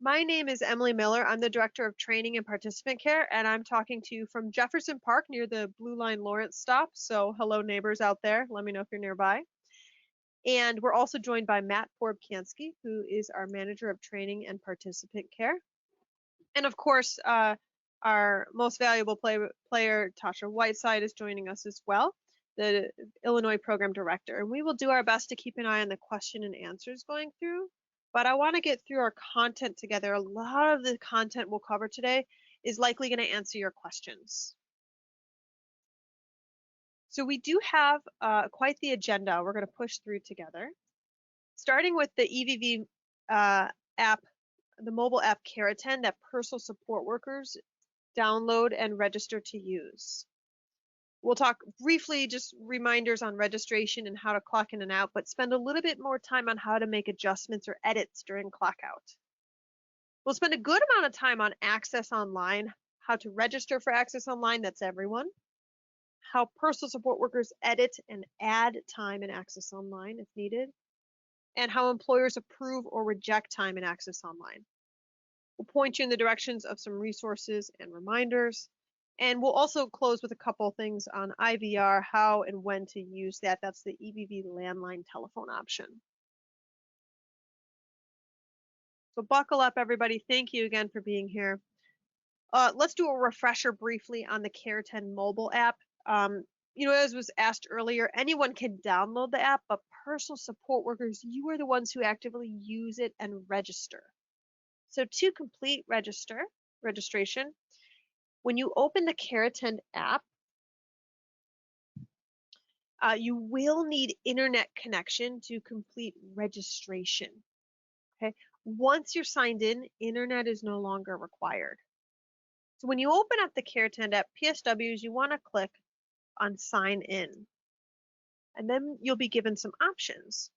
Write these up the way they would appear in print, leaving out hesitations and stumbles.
My name is Emily Miller. I'm the Director of Training and Participant Care, and I'm talking to you from Jefferson Park near the Blue Line Lawrence stop. So hello neighbors out there. Let me know if you're nearby. And we're also joined by Matt Forbkansky, who is our Manager of Training and Participant Care. And of course, our most valuable player, Tasha Whiteside, is joining us as well, the Illinois Program Director. And we will do our best to keep an eye on the question and answers going through. But I want to get through our content together. A lot of the content we'll cover today is likely going to answer your questions. So we do have quite the agenda we're going to push through together, starting with the EVV app, the mobile app CareAttend that personal support workers download and register to use. We'll talk briefly, just reminders on registration and how to clock in and out, but spend a little bit more time on how to make adjustments or edits during clock out. We'll spend a good amount of time on Access Online, how to register for Access Online, that's everyone, how personal support workers edit and add time in Access Online if needed, and how employers approve or reject time in Access Online. We'll point you in the directions of some resources and reminders. And we'll also close with a couple things on IVR, how and when to use that. That's the EVV landline telephone option. So buckle up, everybody. Thank you again for being here. Let's do a refresher briefly on the CareAttend mobile app. As was asked earlier, anyone can download the app, but personal support workers, you are the ones who actively use it and register. So to complete registration, when you open the CareAttend app, you will need internet connection to complete registration. Okay. Once you're signed in, internet is no longer required. So when you open up the CareAttend app, PSWs, you want to click on Sign In. And then you'll be given some options.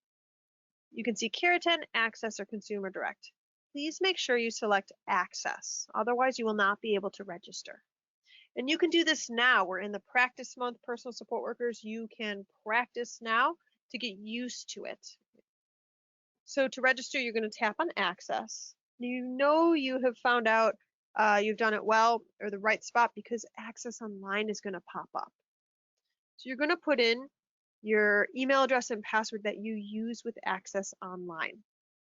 You can see CareAttend, Access, or Consumer Direct. Please make sure you select Access. Otherwise, you will not be able to register. And you can do this now. We're in the practice month, personal support workers. You can practice now to get used to it. So to register, you're going to tap on Access. You know you have found out you've done it well or the right spot because Access Online is going to pop up. So you're going to put in your email address and password that you use with Access Online.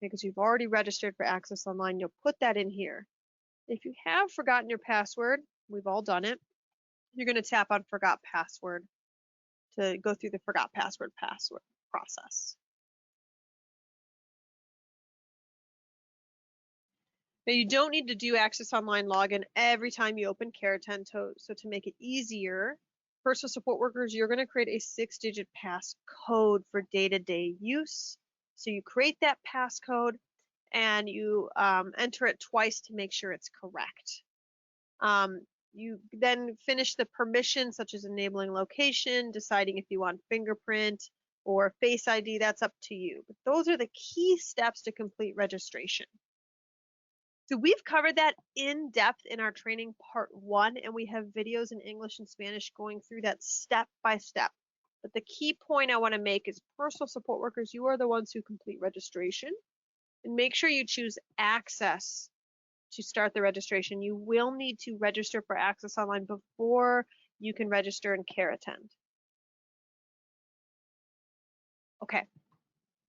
Because you've already registered for Access Online, you'll put that in here. If you have forgotten your password, we've all done it, you're going to tap on Forgot Password to go through the Forgot Password process. Now you don't need to do Access Online login every time you open CareAttend, so to make it easier, personal support workers, you're going to create a 6-digit passcode for day-to-day use. So you create that passcode and you enter it twice to make sure it's correct. You then finish the permissions such as enabling location, deciding if you want fingerprint or Face ID, that's up to you. But those are the key steps to complete registration. So we've covered that in depth in our training part 1, and we have videos in English and Spanish going through that step by step. But the key point I want to make is personal support workers, you are the ones who complete registration. And make sure you choose Access to start the registration. You will need to register for Access Online before you can register in CareAttend. Okay,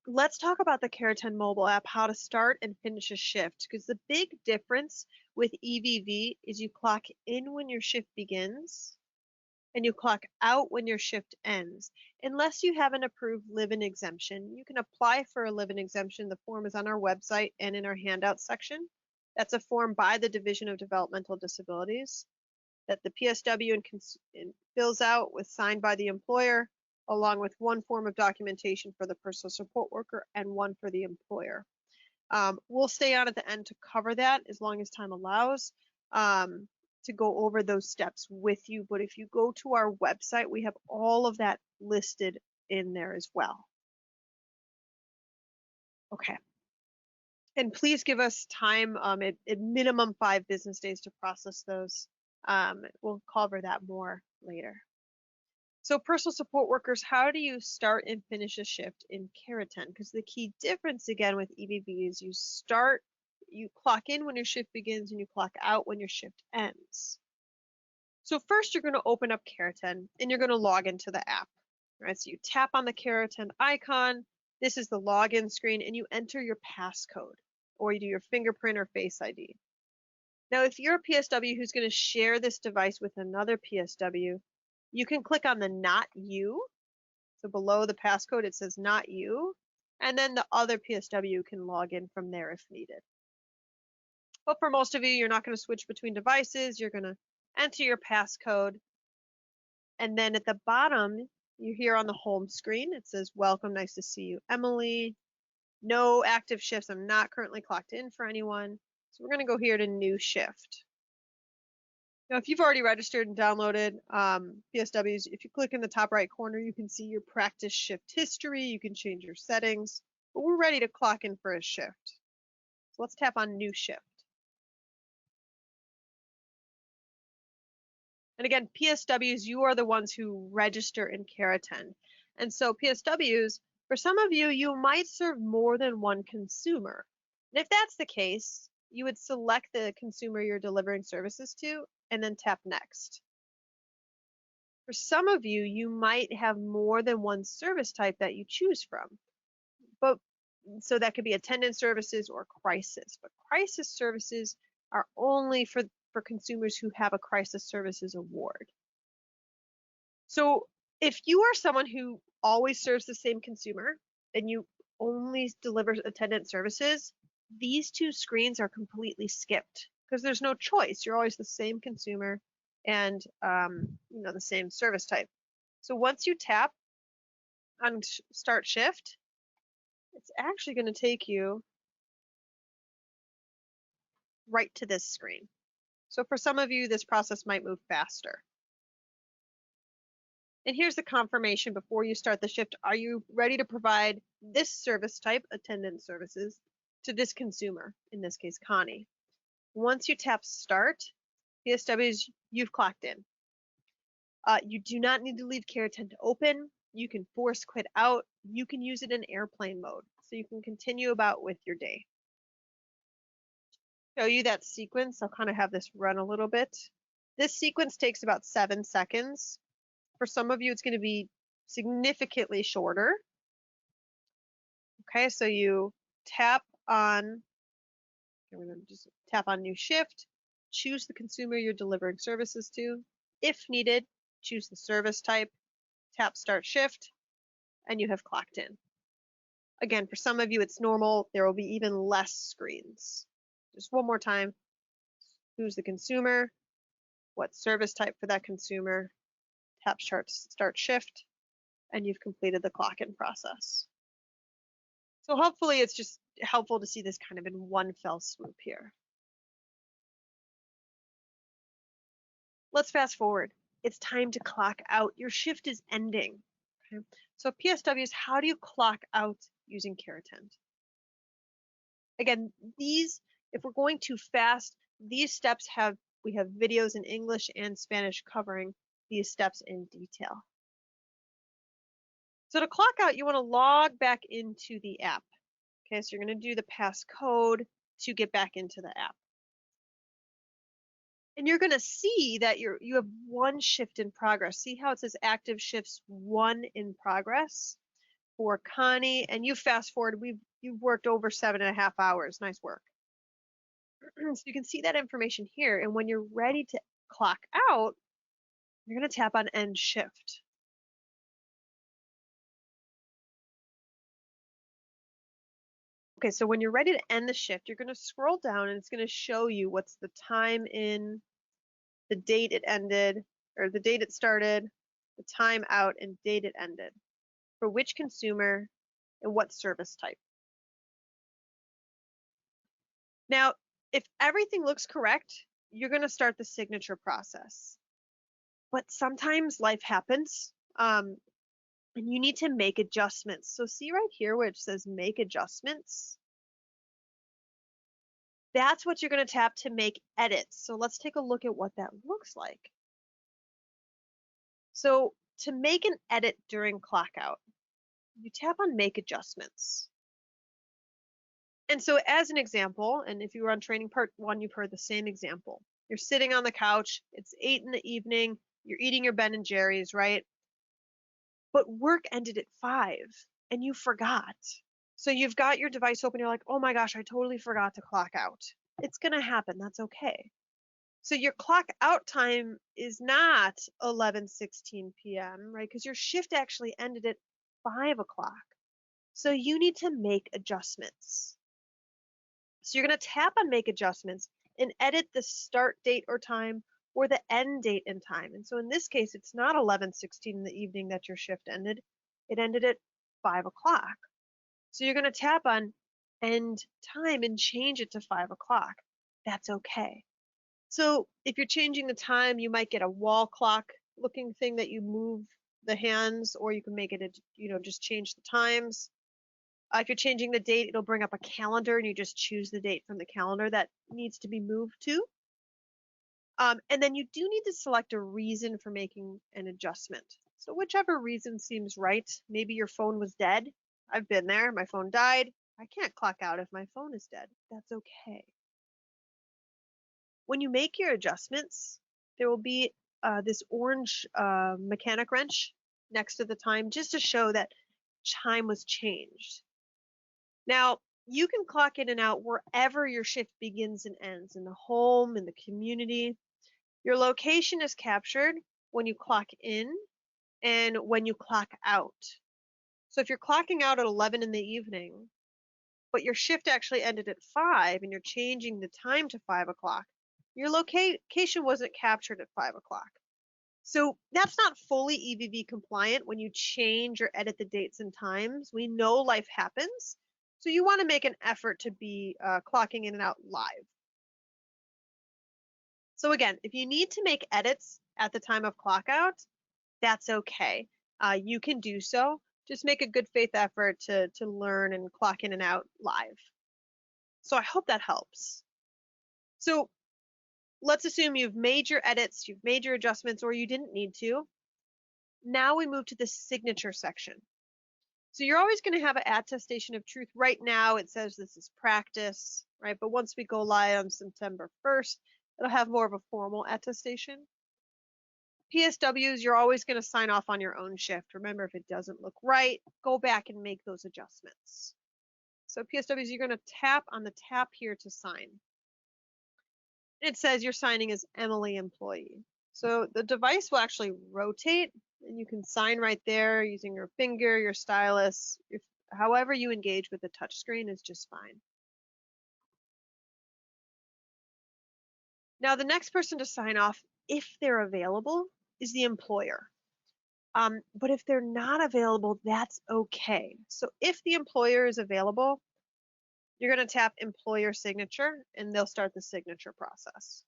let's talk about the CareAttend mobile app, how to start and finish a shift, because the big difference with EVV is you clock in when your shift begins and you clock out when your shift ends. Unless you have an approved live-in exemption, you can apply for a live-in exemption. The form is on our website and in our handout section. That's a form by the Division of Developmental Disabilities that the PSW fills out with signed by the employer, along with one form of documentation for the personal support worker and one for the employer. We'll stay on at the end to cover that as long as time allows, to go over those steps with you. But if you go to our website, we have all of that listed in there as well. Okay. And please give us time, at minimum 5 business days to process those. We'll cover that more later. So personal support workers, how do you start and finish a shift in CareAttend? Because the key difference again with EVV is you start you clock in when your shift begins and you clock out when your shift ends. So first you're going to open up CareAttend and you're going to log into the app. Right? So you tap on the CareAttend icon. This is the login screen and you enter your passcode or you do your fingerprint or Face ID. Now, if you're a PSW who's going to share this device with another PSW, you can click on the Not You. So below the passcode, it says Not You. And then the other PSW can log in from there if needed. But for most of you, you're not going to switch between devices. You're going to enter your passcode. And then at the bottom, you're here on the home screen. It says, Welcome, nice to see you, Emily. No active shifts. I'm not currently clocked in for anyone. So we're going to go here to New Shift. Now, if you've already registered and downloaded PSWs, if you click in the top right corner, you can see your practice shift history. You can change your settings. But we're ready to clock in for a shift. So let's tap on New Shift. And again, PSWs, you are the ones who register in CareAttend. And so PSWs, for some of you, you might serve more than one consumer. And if that's the case, you would select the consumer you're delivering services to and then tap Next. For some of you, you might have more than one service type that you choose from. But so that could be attendance services or crisis. But crisis services are only for consumers who have a crisis services award. So if you are someone who always serves the same consumer and you only deliver attendance services, these two screens are completely skipped because there's no choice. You're always the same consumer and the same service type. So once you tap on Start Shift, it's actually going to take you right to this screen. So for some of you, this process might move faster. And here's the confirmation before you start the shift. Are you ready to provide this service type, attendance services, to this consumer, in this case, Connie? Once you tap Start, PSWs, you've clocked in. You do not need to leave CareAttend open. You can force quit out. You can use it in airplane mode, so you can continue about with your day. Show you that sequence. I'll kind of have this run a little bit. This sequence takes about 7 seconds. For some of you, it's going to be significantly shorter. Okay, so you tap on, we're going to just tap on New Shift, choose the consumer you're delivering services to. If needed, choose the service type, tap Start Shift, and you have clocked in. Again, for some of you, it's normal. There will be even less screens. Just one more time. Who's the consumer? What service type for that consumer? Tap Start Shift, and you've completed the clock-in process. So hopefully it's just helpful to see this kind of in one fell swoop here. Let's fast forward. It's time to clock out. Your shift is ending. Okay? So PSWs, how do you clock out using CareAttend? Again, if we're going too fast, these steps we have videos in English and Spanish covering these steps in detail. So to clock out, you want to log back into the app. Okay, so you're going to do the passcode to get back into the app. And you're going to see that you have one shift in progress. See how it says active shifts 1 in progress for Connie, and you fast forward, you've worked over 7.5 hours. Nice work. So you can see that information here, and when you're ready to clock out, you're going to tap on End Shift. Okay, so when you're ready to end the shift, you're going to scroll down and it's going to show you what's the time in, the date it ended, or the date it started, the time out, and date it ended, for which consumer and what service type. Now, if everything looks correct, you're going to start the signature process. But sometimes life happens, and you need to make adjustments. So see right here where it says Make Adjustments? That's what you're going to tap to make edits. So let's take a look at what that looks like. So to make an edit during clock out, you tap on Make Adjustments. And so as an example, and if you were on training part 1, you've heard the same example. You're sitting on the couch, it's 8 in the evening, you're eating your Ben and Jerry's, right? But work ended at 5 and you forgot. So you've got your device open, you're like, oh my gosh, I totally forgot to clock out. It's gonna happen, that's okay. So your clock out time is not 11:16 p.m., right? Because your shift actually ended at 5 o'clock. So you need to make adjustments. So you're going to tap on Make Adjustments and edit the start date or time or the end date and time. And so in this case, it's not 11:16 in the evening that your shift ended. It ended at 5 o'clock. So you're going to tap on End Time and change it to 5 o'clock. That's okay. So if you're changing the time, you might get a wall clock looking thing that you move the hands, or you can make it, just change the times. If you're changing the date, it'll bring up a calendar and you just choose the date from the calendar that needs to be moved to. And then you do need to select a reason for making an adjustment. So whichever reason seems right. Maybe your phone was dead. I've been there. My phone died. I can't clock out if my phone is dead. That's okay. When you make your adjustments, there will be this orange mechanic wrench next to the time just to show that time was changed. Now, you can clock in and out wherever your shift begins and ends, in the home, in the community. Your location is captured when you clock in and when you clock out. So if you're clocking out at 11 in the evening, but your shift actually ended at 5 and you're changing the time to 5 o'clock, your location wasn't captured at 5 o'clock. So that's not fully EVV compliant when you change or edit the dates and times. We know life happens. So you want to make an effort to be clocking in and out live. So again, if you need to make edits at the time of clock out, that's okay. You can do so. Just make a good faith effort to learn and clock in and out live. So I hope that helps. So let's assume you've made your edits, you've made your adjustments, or you didn't need to. Now we move to the signature section. So you're always going to have an attestation of truth. Right now it says this is practice, right? But once we go live on September 1st, it'll have more of a formal attestation. PSWs, you're always going to sign off on your own shift. Remember, if it doesn't look right, go back and make those adjustments. So PSWs, you're going to tap on the tap here to sign. It says you're signing as Emily employee. So the device will actually rotate and you can sign right there using your finger, your stylus, however you engage with the touch screen is just fine. Now the next person to sign off, if they're available, is the employer. But if they're not available, that's okay. So if the employer is available, you're going to tap employer signature and they'll start the signature process.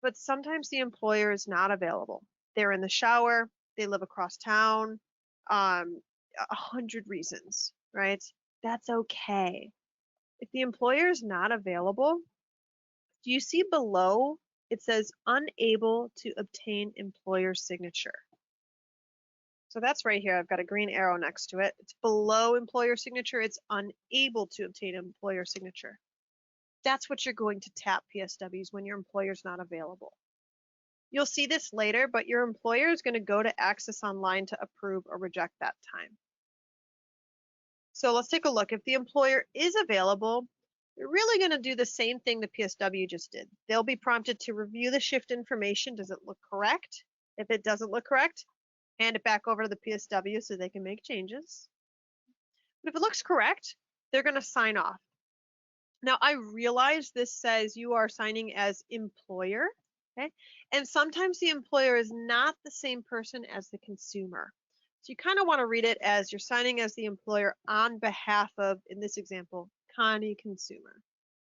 But sometimes the employer is not available. They're in the shower, they live across town, 100 reasons, right? That's okay. If the employer is not available, do you see below it says unable to obtain employer signature? So that's right here. I've got a green arrow next to it. It's below employer signature. It's unable to obtain employer signature. That's what you're going to tap, PSWs, when your employer's not available. You'll see this later, but your employer is going to go to Access Online to approve or reject that time. So let's take a look. If the employer is available, you're really going to do the same thing the PSW just did. They'll be prompted to review the shift information. Does it look correct? If it doesn't look correct, hand it back over to the PSW so they can make changes. But if it looks correct, they're going to sign off. Now, I realize this says you are signing as employer, okay? And sometimes the employer is not the same person as the consumer. So you kind of want to read it as you're signing as the employer on behalf of, in this example, Connie Consumer.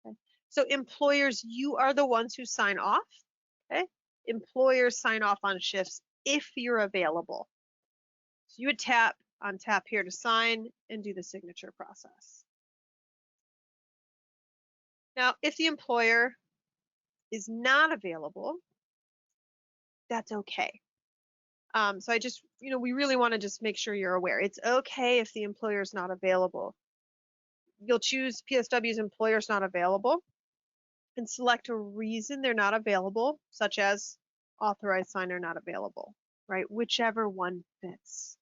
Okay? So employers, you are the ones who sign off. Okay? Employers sign off on shifts if you're available. So you would tap on tap here to sign and do the signature process. Now, if the employer is not available, that's okay. So I just, we really want to just make sure you're aware. It's okay if the employer is not available. You'll choose PSW's employers not available and select a reason they're not available, such as authorized signer not available, right? Whichever one fits.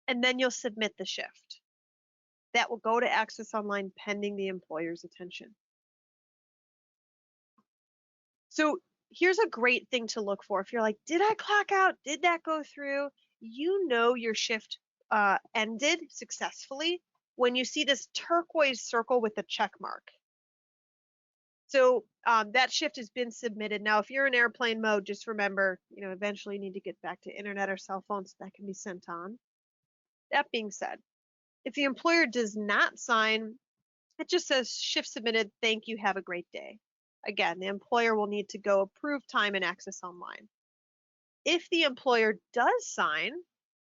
And then you'll submit the shift. That will go to Access Online pending the employer's attention. So here's a great thing to look for. If you're like, did I clock out? Did that go through? You know your shift ended successfully when you see this turquoise circle with the check mark. So that shift has been submitted. Now, if you're in airplane mode, just remember, eventually you need to get back to internet or cell phone so that can be sent on. That being said, if the employer does not sign, it just says shift submitted, thank you, have a great day. Again, the employer will need to go approve time and Access Online. If the employer does sign,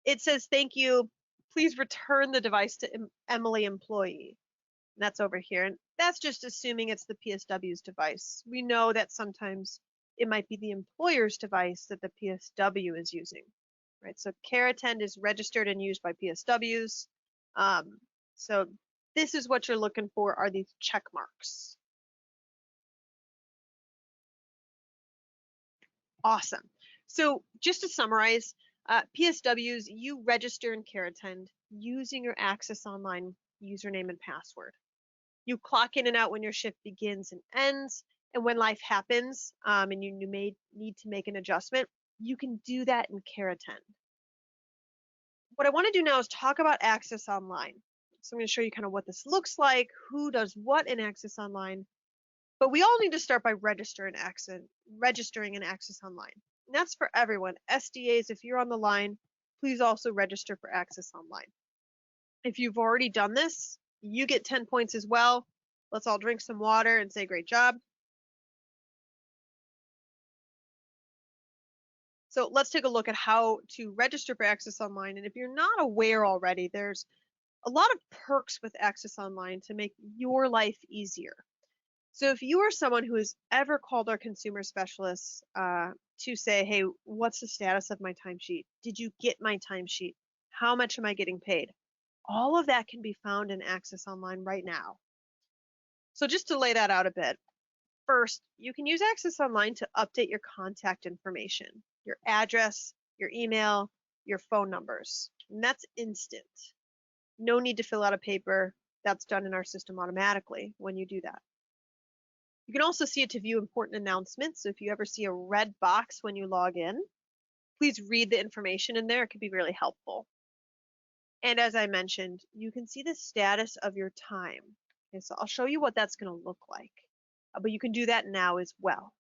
it says thank you, please return the device to Emily employee. And that's over here. And that's just assuming it's the PSW's device. We know that sometimes it might be the employer's device that the PSW is using, right? So CareAttend is registered and used by PSWs. So this is what you're looking for, are these check marks. Awesome. So just to summarize, PSWs, you register in CareAttend using your Access Online username and password. You clock in and out when your shift begins and ends, and when life happens and you may need to make an adjustment, you can do that in CareAttend. What I want to do now is talk about Access Online. So I'm going to show you kind of what this looks like, who does what in Access Online. But we all need to start by registering in Access Online. And that's for everyone. SDAs, if you're on the line, please also register for Access Online. If you've already done this, you get 10 points as well. Let's all drink some water and say great job. So let's take a look at how to register for Access Online. And if you're not aware already, there's a lot of perks with Access Online to make your life easier. So if you are someone who has ever called our consumer specialists to say, hey, what's the status of my timesheet? Did you get my timesheet? How much am I getting paid? All of that can be found in Access Online right now. So just to lay that out a bit, first, you can use Access Online to update your contact information, your address, your email, your phone numbers, and that's instant. No need to fill out a paper. That's done in our system automatically when you do that. You can also see it to view important announcements. So if you ever see a red box when you log in, please read the information in there. It could be really helpful. And as I mentioned, you can see the status of your time. Okay, so I'll show you what that's going to look like. But you can do that now as well.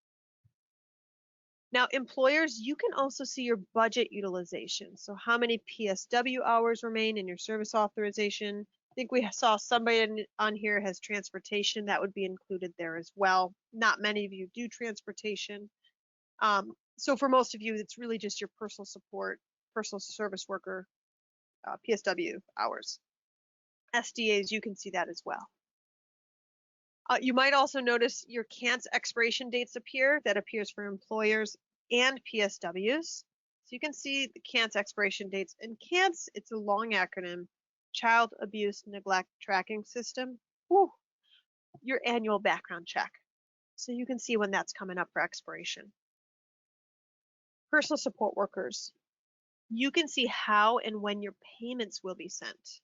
Now, employers, you can also see your budget utilization. So how many PSW hours remain in your service authorization. I think we saw somebody on here has transportation. That would be included there as well. Not many of you do transportation. So for most of you, it's really just your personal support, personal service worker, PSW hours. SDAs, you can see that as well. You might also notice your CANTS expiration dates appear. That appears for employers and PSWs. So you can see the CANTS expiration dates. And CANTS, it's a long acronym, Child Abuse Neglect Tracking System. Whew, your annual background check. So you can see when that's coming up for expiration. Personal support workers. You can see how and when your payments will be sent.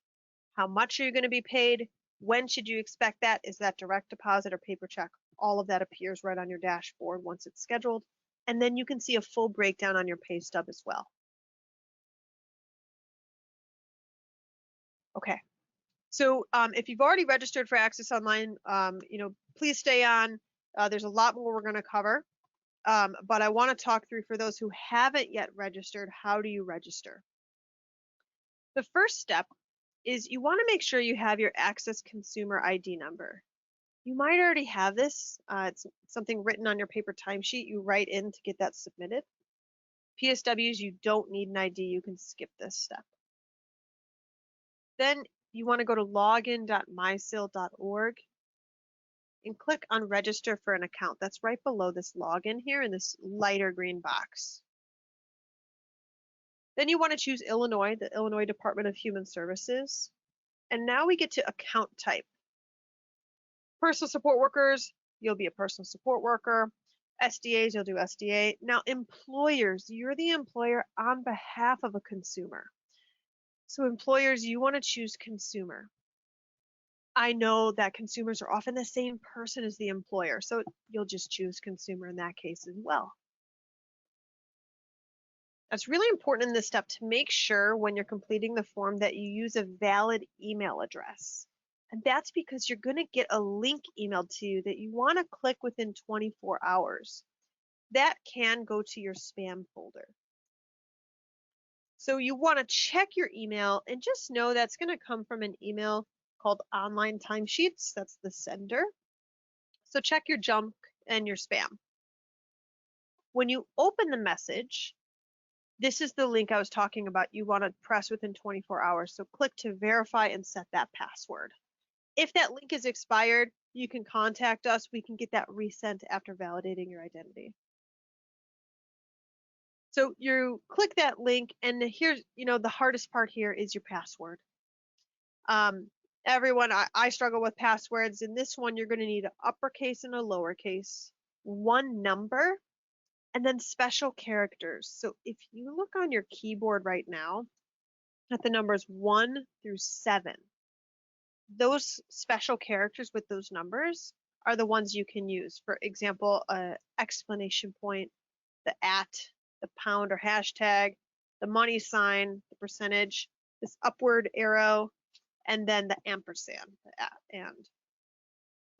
How much are you going to be paid? When should you expect that? Is that direct deposit or paper check? All of that appears right on your dashboard once it's scheduled. And then you can see a full breakdown on your pay stub as well. Okay. So if you've already registered for Access Online, please stay on. There's a lot more we're going to cover. But I want to talk through, for those who haven't yet registered, how do you register? The first step is you want to make sure you have your Access Consumer ID number. You might already have this. It's something written on your paper timesheet. You write in to get that submitted. PSWs, you don't need an ID. You can skip this step. Then you want to go to login.mysil.org and click on Register for an Account. That's right below this login here in this lighter green box. Then you want to choose Illinois, the Illinois Department of Human Services. And now we get to account type. Personal support workers, you'll be a personal support worker. SDAs, you'll do SDA. Now, employers, you're the employer on behalf of a consumer. So employers, you want to choose consumer. I know that consumers are often the same person as the employer, so you'll just choose consumer in that case as well. That's really important in this step to make sure when you're completing the form that you use a valid email address. And that's because you're going to get a link emailed to you that you want to click within 24 hours. That can go to your spam folder. So you want to check your email and just know that's going to come from an email called Online Timesheets. That's the sender. So check your junk and your spam. When you open the message, this is the link I was talking about. You want to press within 24 hours. So click to verify and set that password. If that link is expired, you can contact us. We can get that resent after validating your identity. So you click that link, and here's, the hardest part here is your password. Everyone, I struggle with passwords. In this one, you're going to need an uppercase and a lowercase, one number, and then special characters. So if you look on your keyboard right now at the numbers 1 through 7, those special characters with those numbers are the ones you can use. For example, an exclamation point, the at, the pound or hashtag, the money sign, the percentage, this upward arrow, and then the ampersand, the at and.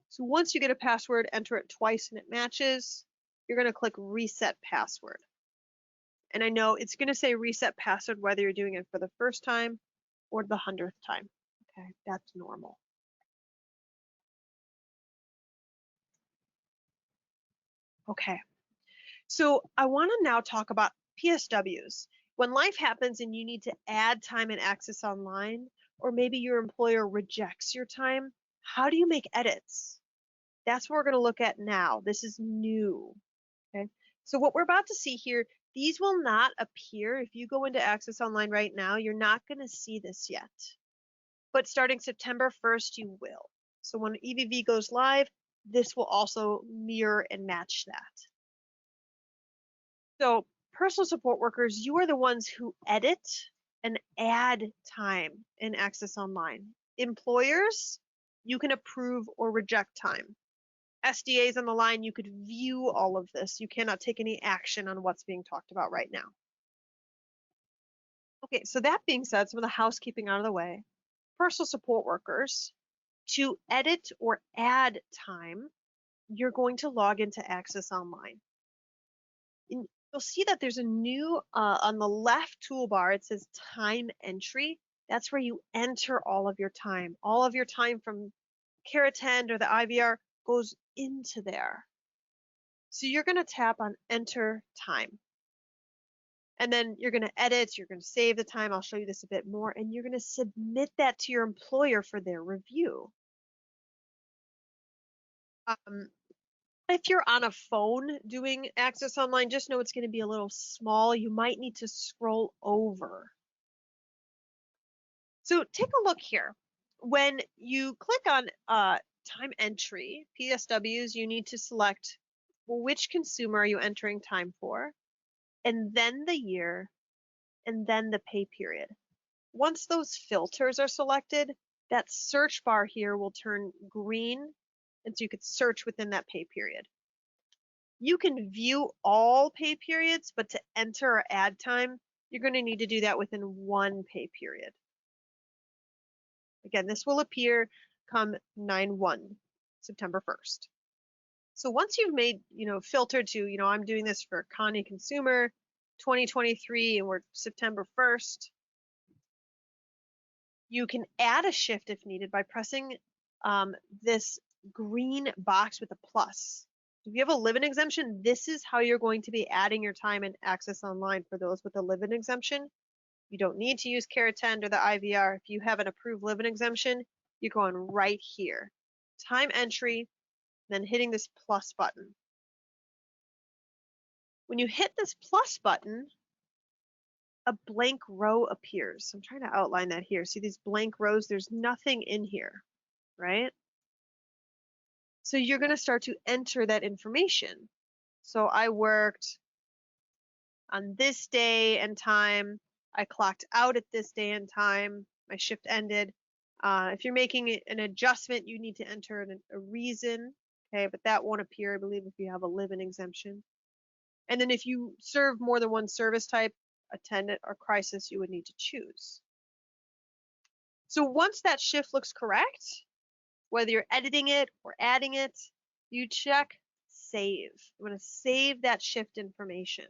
So once you get a password, enter it twice and it matches, you're going to click reset password. And I know it's going to say reset password whether you're doing it for the first time or the 100th time. Okay, that's normal. Okay, so I want to now talk about PSWs. When life happens and you need to add time and access online, or maybe your employer rejects your time, how do you make edits? That's what we're going to look at now. This is new. Okay, so what we're about to see here, these will not appear. If you go into Access Online right now, you're not going to see this yet. But starting September 1st, you will. So when EVV goes live, this will also mirror and match that. So personal support workers, you are the ones who edit and add time in Access Online. Employers, you can approve or reject time. SDAs on the line, you could view all of this. You cannot take any action on what's being talked about right now. Okay, so that being said, some of the housekeeping out of the way. Personal support workers, to edit or add time, you're going to log into Access Online. And you'll see that there's a new, on the left toolbar, it says time entry. That's where you enter all of your time. All of your time from CareAttend or the IVR goes into there. So you're going to tap on enter time. And then you're going to edit, you're going to save the time. I'll show you this a bit more. And you're going to submit that to your employer for their review. If you're on a phone doing Access Online, just know it's going to be a little small. You might need to scroll over. So take a look here. When you click on time entry, PSWs, you need to select, well, which consumer are you entering time for, and then the year, and then the pay period. Once those filters are selected, that search bar here will turn green, and so you could search within that pay period. You can view all pay periods, but to enter or add time, you're going to need to do that within one pay period. Again, this will appear come 9/1, September 1st. So once you've made, filtered to, I'm doing this for Connie Consumer 2023 and we're September 1st, you can add a shift if needed by pressing this green box with a plus. If you have a live-in exemption, this is how you're going to be adding your time and Access Online for those with a live-in exemption. You don't need to use CareAttend or the IVR. If you have an approved live-in exemption, you're going right here. Time entry, then hitting this plus button. When you hit this plus button, a blank row appears. I'm trying to outline that here. See these blank rows? There's nothing in here, right? So you're going to start to enter that information. So I worked on this day and time. I clocked out at this day and time. My shift ended. If you're making an adjustment, you need to enter a reason, okay, but that won't appear, I believe, if you have a live-in exemption. And then if you serve more than one service type, attendant or crisis, you would need to choose. So once that shift looks correct, whether you're editing it or adding it, you check save. You want to save that shift information.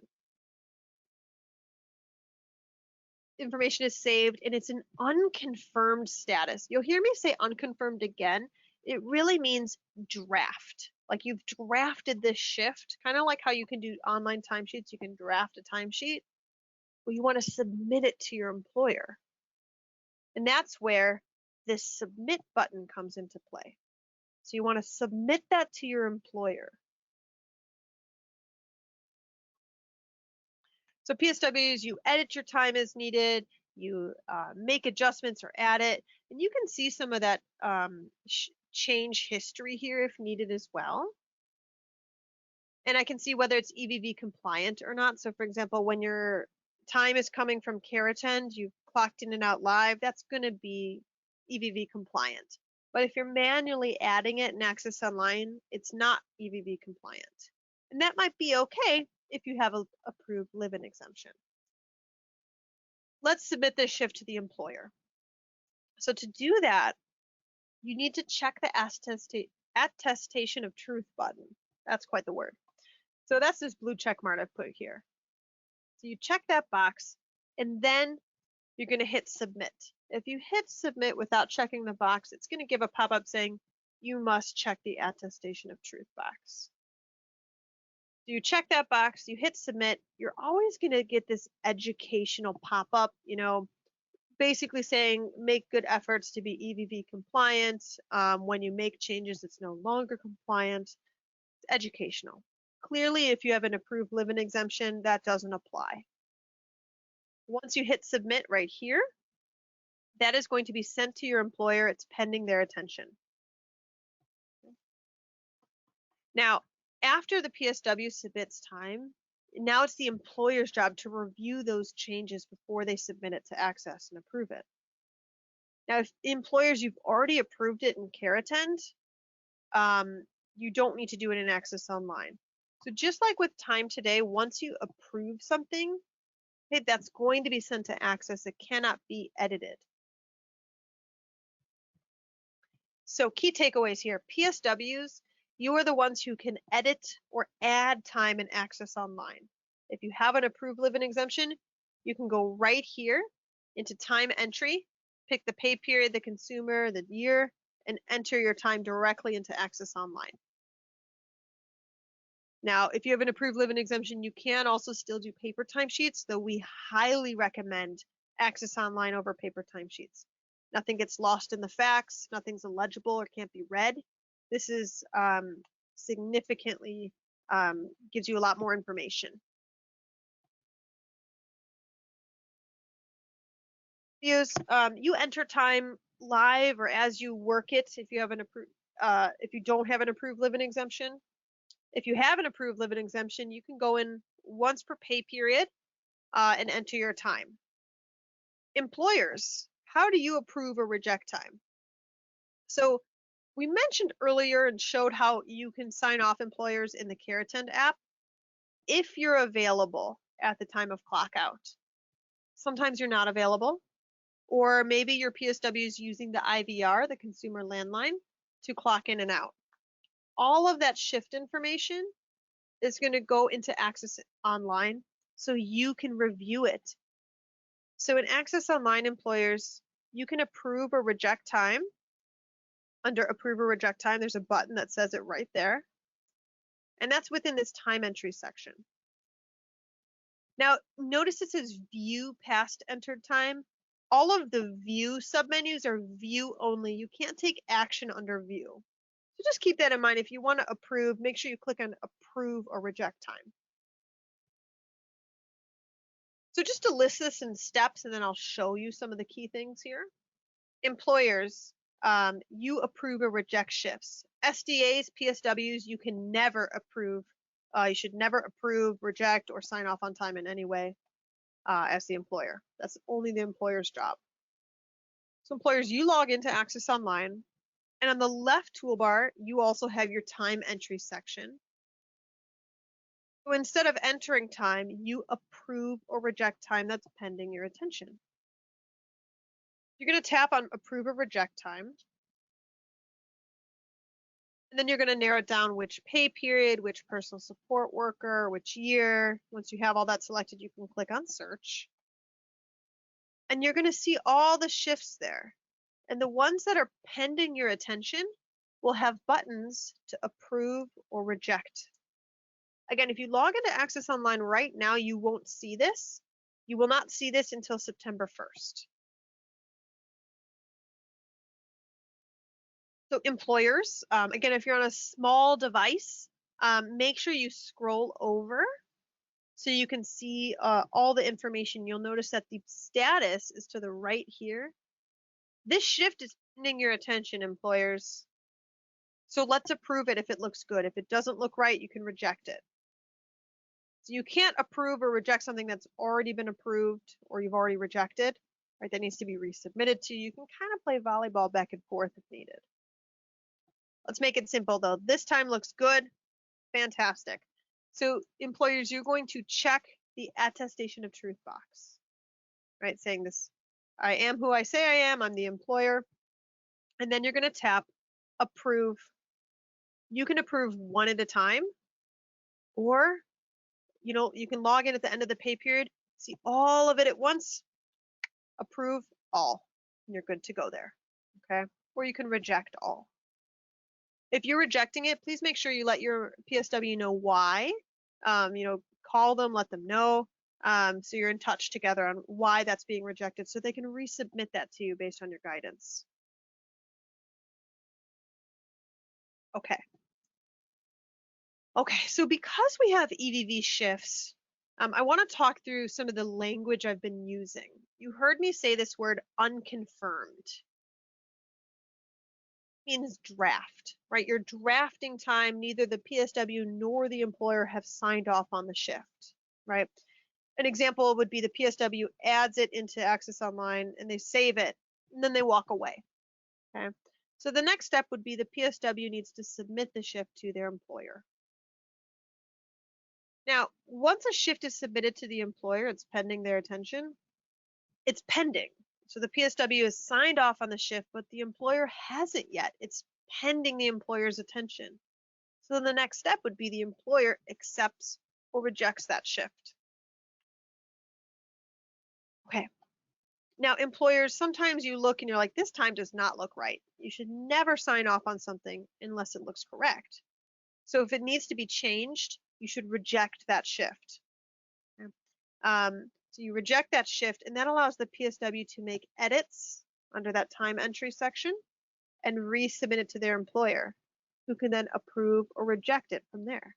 Information is saved and it's an unconfirmed status. You'll hear me say unconfirmed again. It really means draft. Like you've drafted this shift, kind of like how you can do online timesheets. You can draft a timesheet. Well, you want to submit it to your employer. And that's where this submit button comes into play. So you want to submit that to your employer. So PSWs, you edit your time as needed, you make adjustments or add it, and you can see some of that change history here if needed as well. And I can see whether it's EVV compliant or not. So for example, when your time is coming from CareAttend, you've clocked in and out live, that's going to be EVV compliant. But if you're manually adding it in Access Online, it's not EVV compliant. And that might be okay if you have an approved live-in exemption. Let's submit this shift to the employer. So to do that, you need to check the attestation of truth button. That's quite the word. So that's this blue check mark I've put here. So you check that box, and then you're going to hit submit. If you hit submit without checking the box, it's going to give a pop-up saying you must check the attestation of truth box. So you check that box, you hit submit, you're always going to get this educational pop-up, basically saying make good efforts to be EVV compliant. When you make changes, it's no longer compliant. It's educational. Clearly, if you have an approved live-in exemption, that doesn't apply. Once you hit submit right here, that is going to be sent to your employer. It's pending their attention. Now, after the PSW submits time, now it's the employer's job to review those changes before they submit it to Access and approve it. Now, if employers, you've already approved it in CareAttend, you don't need to do it in Access Online. So just like with time today, once you approve something, okay, that's going to be sent to Access. It cannot be edited. So key takeaways here, PSWs, you are the ones who can edit or add time in Access Online. If you have an approved live-in exemption, you can go right here into time entry, pick the pay period, the consumer, the year, and enter your time directly into Access Online. Now, if you have an approved live-in exemption, you can also still do paper timesheets, though we highly recommend Access Online over paper timesheets. Nothing gets lost in the fax, nothing's illegible or can't be read. This is significantly gives you a lot more information. You enter time live or as you work it if you have an approved if you don't have an approved live-in exemption. If you have an approved live-in exemption, you can go in once per pay period and enter your time. Employers, how do you approve or reject time? So we mentioned earlier and showed how you can sign off employers in the CareAttend app if you're available at the time of clock out. Sometimes you're not available, or maybe your PSW is using the IVR, the consumer landline, to clock in and out. All of that shift information is going to go into Access Online so you can review it. So in Access Online, employers, you can approve or reject time. Under approve or reject time, there's a button that says it right there. And that's within this time entry section. Now, notice it says view past entered time. All of the view submenus are view only. You can't take action under view. So just keep that in mind. If you want to approve, make sure you click on approve or reject time. So just to list this in steps, and then I'll show you some of the key things here. Employers, you approve or reject shifts. SDAs, PSWs, you can never approve. You should never approve, reject, or sign off on time in any way as the employer. That's only the employer's job. So employers, you log into ACES Online, and on the left toolbar, you also have your time entry section. So instead of entering time, you approve or reject time that's pending your attention. You're going to tap on approve or reject time. And then you're going to narrow it down which pay period, which personal support worker, which year. Once you have all that selected, you can click on search. And you're going to see all the shifts there. And the ones that are pending your attention will have buttons to approve or reject. Again, if you log into ACES Online right now, you won't see this. You will not see this until September 1st. So employers, again, if you're on a small device, make sure you scroll over so you can see all the information. You'll notice that the status is to the right here. This shift is pending your attention, employers. So let's approve it if it looks good. If it doesn't look right, you can reject it. So you can't approve or reject something that's already been approved or you've already rejected, right? That needs to be resubmitted to you. You can kind of play volleyball back and forth if needed. Let's make it simple though. This time looks good. Fantastic. So employers, you're going to check the attestation of truth box, right? Saying this, I am who I say I am, I'm the employer. And then you're going to tap approve. You can approve one at a time, or you can log in at the end of the pay period, see all of it at once, approve all, and you're good to go there, okay? Or you can reject all. If you're rejecting it, please make sure you let your PSW know why. Call them, let them know, so you're in touch together on why that's being rejected so they can resubmit that to you based on your guidance. Okay. Okay, so because we have EVV shifts, I want to talk through some of the language I've been using. You heard me say this word unconfirmed. It means draft, right? You're drafting time, neither the PSW nor the employer have signed off on the shift, right? An example would be the PSW adds it into ACES Online and they save it, and then they walk away, okay? So the next step would be the PSW needs to submit the shift to their employer. Now, once a shift is submitted to the employer, it's pending their attention. It's pending. So the PSW has signed off on the shift, but the employer hasn't yet. It's pending the employer's attention. So the next step would be the employer accepts or rejects that shift. Okay. Now, employers, sometimes you look and you're like, this time does not look right. You should never sign off on something unless it looks correct. So if it needs to be changed, you should reject that shift. Okay. So you reject that shift, and that allows the PSW to make edits under that time entry section and resubmit it to their employer, who can then approve or reject it from there.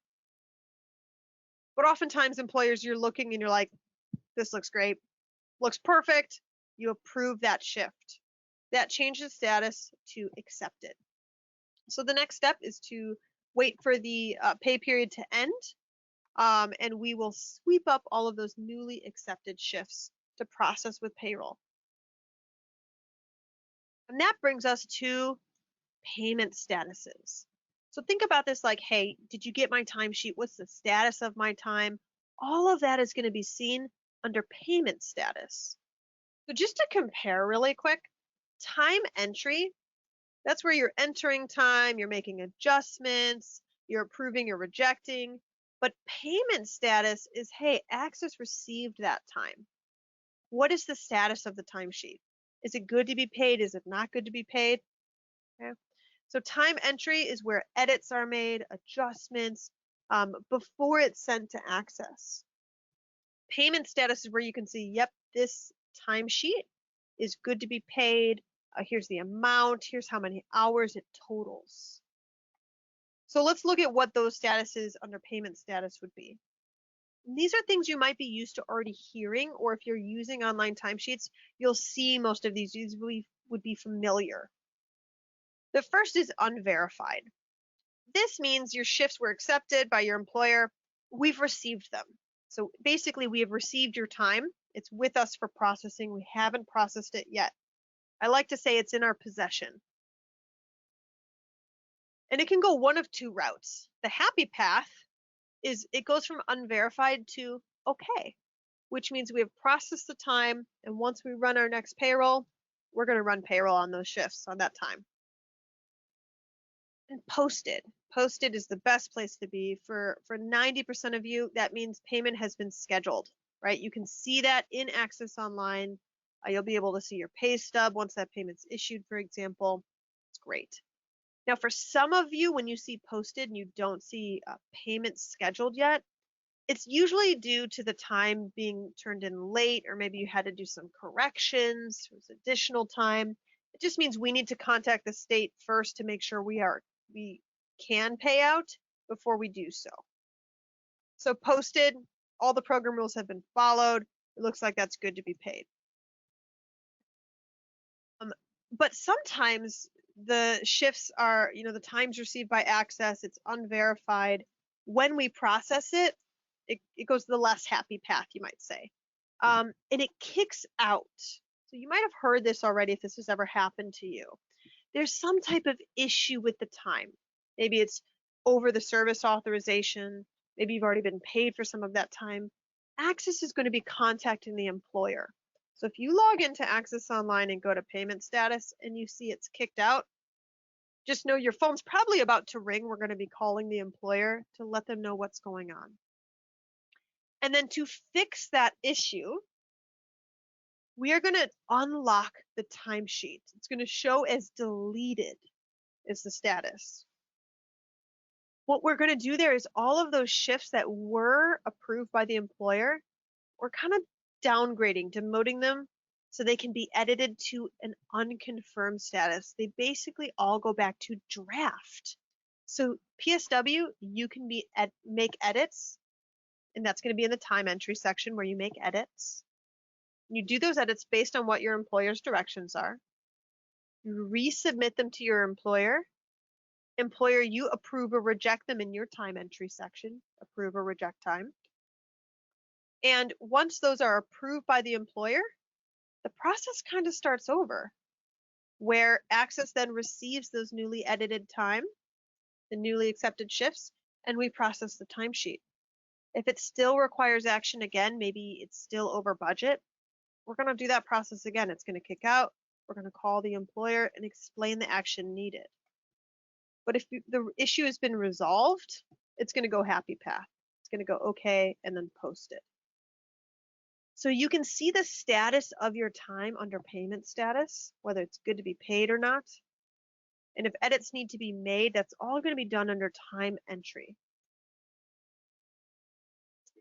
But oftentimes employers, you're looking and you're like, this looks great, looks perfect. You approve that shift. That changes status to accepted. So the next step is to wait for the pay period to end. And we will sweep up all of those newly accepted shifts to process with payroll. And that brings us to payment statuses. So think about this like, hey, did you get my timesheet? What's the status of my time? All of that is going to be seen under payment status. So just to compare really quick, time entry, that's where you're entering time, you're making adjustments, you're approving or rejecting. But payment status is, hey, ACES received that time. What is the status of the timesheet? Is it good to be paid? Is it not good to be paid? Okay. So time entry is where edits are made, adjustments, before it's sent to ACES. Payment status is where you can see, yep, this timesheet is good to be paid. Here's the amount. Here's how many hours it totals. So let's look at what those statuses under payment status would be. And these are things you might be used to already hearing, or if you're using online timesheets, you'll see most of these would be familiar. The first is unverified. This means your shifts were accepted by your employer. We've received them. So basically, we have received your time. It's with us for processing. We haven't processed it yet. I like to say it's in our possession. And it can go one of two routes. The happy path is it goes from unverified to okay, which means we have processed the time, and once we run our next payroll, we're going to run payroll on those shifts on that time. And posted. Posted is the best place to be. For 90% of you, that means payment has been scheduled, right? You can see that in ACES Online. You'll be able to see your pay stub once that payment's issued, for example. It's great. Now, for some of you, when you see posted and you don't see payment scheduled yet, it's usually due to the time being turned in late, or maybe you had to do some corrections, there's additional time. It just means we need to contact the state first to make sure we can pay out before we do so. So posted, all the program rules have been followed. It looks like that's good to be paid. But sometimes the shifts are, the times received by ACES, it's unverified. When we process it, it goes the less happy path, you might say. And it kicks out. So you might have heard this already if this has ever happened to you. There's some type of issue with the time. Maybe it's over the service authorization. Maybe you've already been paid for some of that time. ACES is going to be contacting the employer. So if you log into ACES Online and go to payment status and you see it's kicked out, just know your phone's probably about to ring. We're going to be calling the employer to let them know what's going on. And then to fix that issue, we are going to unlock the timesheet. It's going to show as deleted is the status. What we're going to do there is all of those shifts that were approved by the employer, we're kind of downgrading, demoting them so they can be edited to an unconfirmed status. They basically all go back to draft. So PSW, you can make edits, and that's going to be in the time entry section where you make edits. You do those edits based on what your employer's directions are. You resubmit them to your employer. Employer, you approve or reject them in your time entry section, approve or reject time. And once those are approved by the employer, the process kind of starts over, where ACES then receives those newly edited time, the newly accepted shifts, and we process the timesheet. If it still requires action again, maybe it's still over budget, we're going to do that process again. It's going to kick out. We're going to call the employer and explain the action needed. But if the issue has been resolved, it's going to go happy path. It's going to go okay and then post it. So you can see the status of your time under payment status, whether it's good to be paid or not. And if edits need to be made, that's all going to be done under time entry.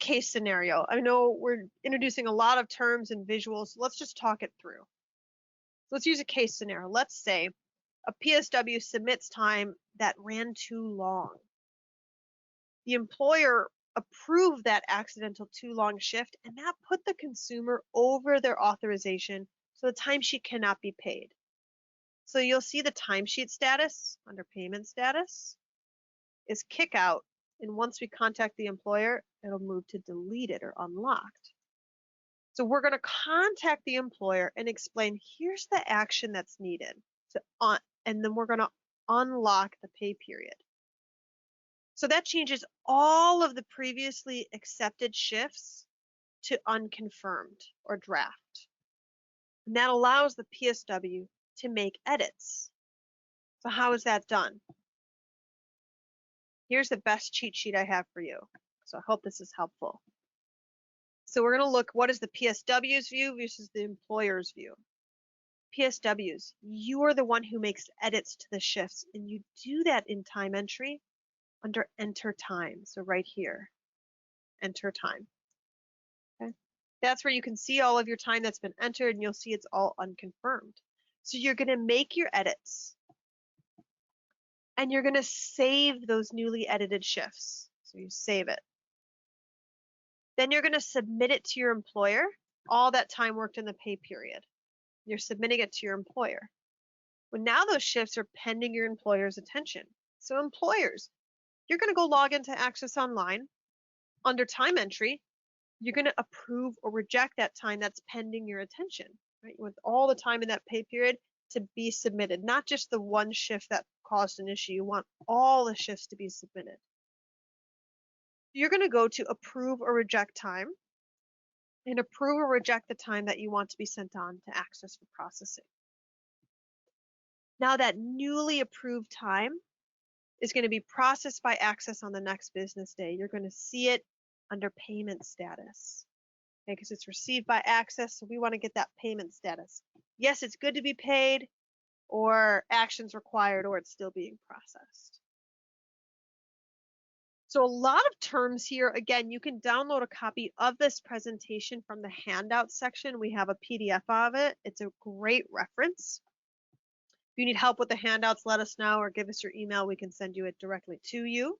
Case scenario. I know we're introducing a lot of terms and visuals, so let's just talk it through. So let's use a case scenario. Let's say a PSW submits time that ran too long. The employer approved that accidental too long shift, and that put the consumer over their authorization, so the timesheet cannot be paid. So you'll see the timesheet status under payment status is kick out, and once we contact the employer, it'll move to deleted or unlocked. So we're going to contact the employer and explain here's the action that's needed, and then we're going to unlock the pay period. So that changes all of the previously accepted shifts to unconfirmed or draft. And that allows the PSW to make edits. So how is that done? Here's the best cheat sheet I have for you. So I hope this is helpful. So we're going to look, what is the PSW's view versus the employer's view? PSWs, you are the one who makes edits to the shifts, and you do that in time entry under enter time. So right here, enter time. Okay. That's where you can see all of your time that's been entered, and you'll see it's all unconfirmed. So you're going to make your edits, and you're going to save those newly edited shifts. So you save it. Then you're going to submit it to your employer, all that time worked in the pay period. You're submitting it to your employer. Well, now those shifts are pending your employer's attention. So employers, you're going to go log into Access Online. Under time entry, you're going to approve or reject that time that's pending your attention, right? You want all the time in that pay period to be submitted, not just the one shift that caused an issue. You want all the shifts to be submitted. You're going to go to approve or reject time and approve or reject the time that you want to be sent on to Access for processing. Now that newly approved time is going to be processed by Access on the next business day. You're going to see it under payment status, okay, because it's received by Access, so we want to get that payment status. Yes, it's good to be paid, or actions required, or it's still being processed. So a lot of terms here. Again, you can download a copy of this presentation from the handout section. We have a PDF of it. It's a great reference. If you need help with the handouts, let us know or give us your email. We can send you it directly to you.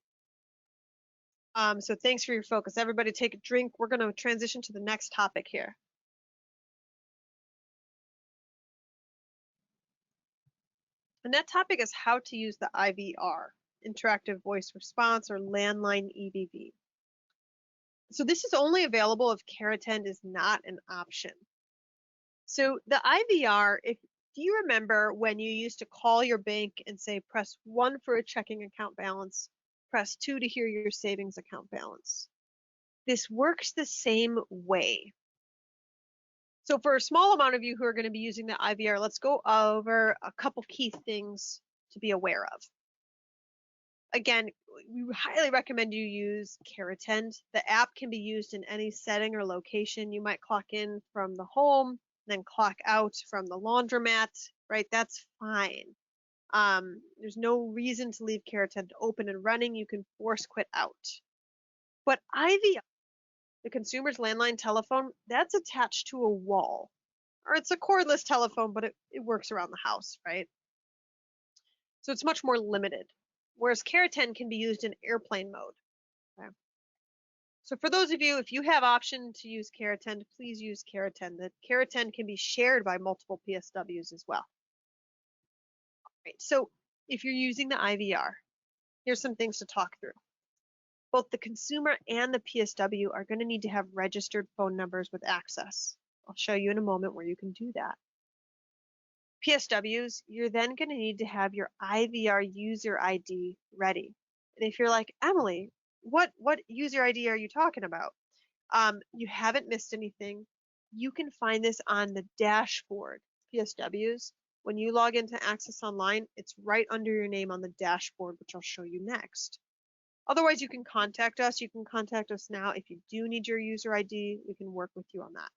So thanks for your focus. Everybody take a drink. We're going to transition to the next topic here. And that topic is how to use the IVR, interactive voice response, or landline EVV. So this is only available if CareAttend is not an option. So the IVR, do you remember when you used to call your bank and say, press 1 for a checking account balance, press 2 to hear your savings account balance? This works the same way. So for a small amount of you who are going to be using the IVR, let's go over a couple key things to be aware of. Again, we highly recommend you use CareAttend. The app can be used in any setting or location. You might clock in from the home, then clock out from the laundromat, right? That's fine. There's no reason to leave CareAttend open and running. You can force quit out. But IVR, the consumer's landline telephone, that's attached to a wall. Or it's a cordless telephone, but it works around the house, right? So it's much more limited. Whereas CareAttend can be used in airplane mode. Okay? So for those of you, if you have option to use CareAttend, please use CareAttend. The CareAttend can be shared by multiple PSWs as well. Right, so if you're using the IVR, here's some things to talk through. Both the consumer and the PSW are going to need to have registered phone numbers with Access. I'll show you in a moment where you can do that. PSWs, you're then going to need to have your IVR user ID ready. And if you're like, Emily, what user ID are you talking about? You haven't missed anything. You can find this on the dashboard. PSWs, when you log into Access Online, it's right under your name on the dashboard, which I'll show you next. Otherwise, you can contact us. You can contact us now. If you do need your user ID, we can work with you on that.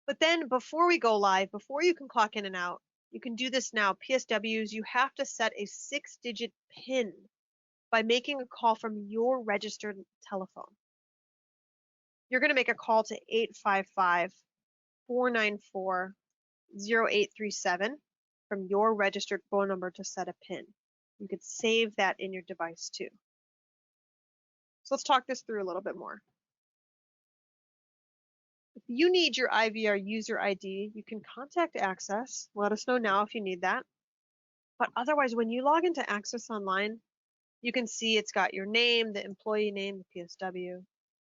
But then before we go live, before you can clock in and out, you can do this now. PSWs, you have to set a 6-digit PIN by making a call from your registered telephone. You're going to make a call to 855-494-0837 from your registered phone number to set a PIN. You could save that in your device too. So let's talk this through a little bit more. If you need your IVR user ID, you can contact Access. Let us know now if you need that. But otherwise, when you log into Access Online, you can see it's got your name, the employee name, the PSW,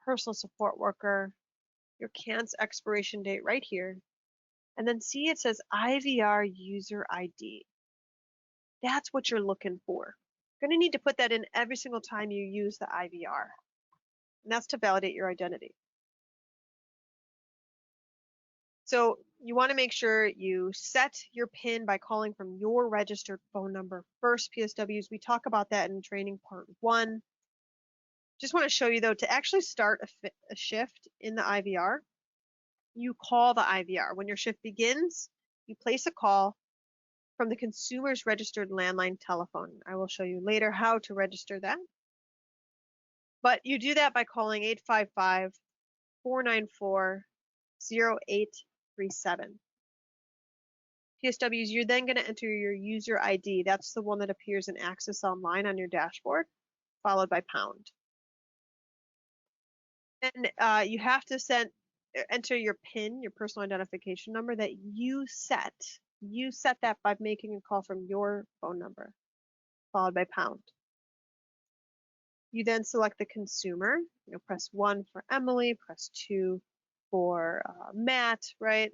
personal support worker, your CAN's expiration date right here, and then see it says IVR user ID. That's what you're looking for. You're going to need to put that in every single time you use the IVR, and that's to validate your identity. So you want to make sure you set your PIN by calling from your registered phone number first, PSWs. We talk about that in training part 1. Just want to show you though, to actually start a shift in the IVR, you call the IVR. When your shift begins, you place a call from the consumer's registered landline telephone. I will show you later how to register that. But you do that by calling 855-494-0837. PSWs, you're then going to enter your user ID. That's the one that appears in Access Online on your dashboard, followed by pound. And you have to enter your PIN, your personal identification number that you set You set that by making a call from your phone number, followed by pound. You then select the consumer, press 1 for Emily, press 2 for Matt, right?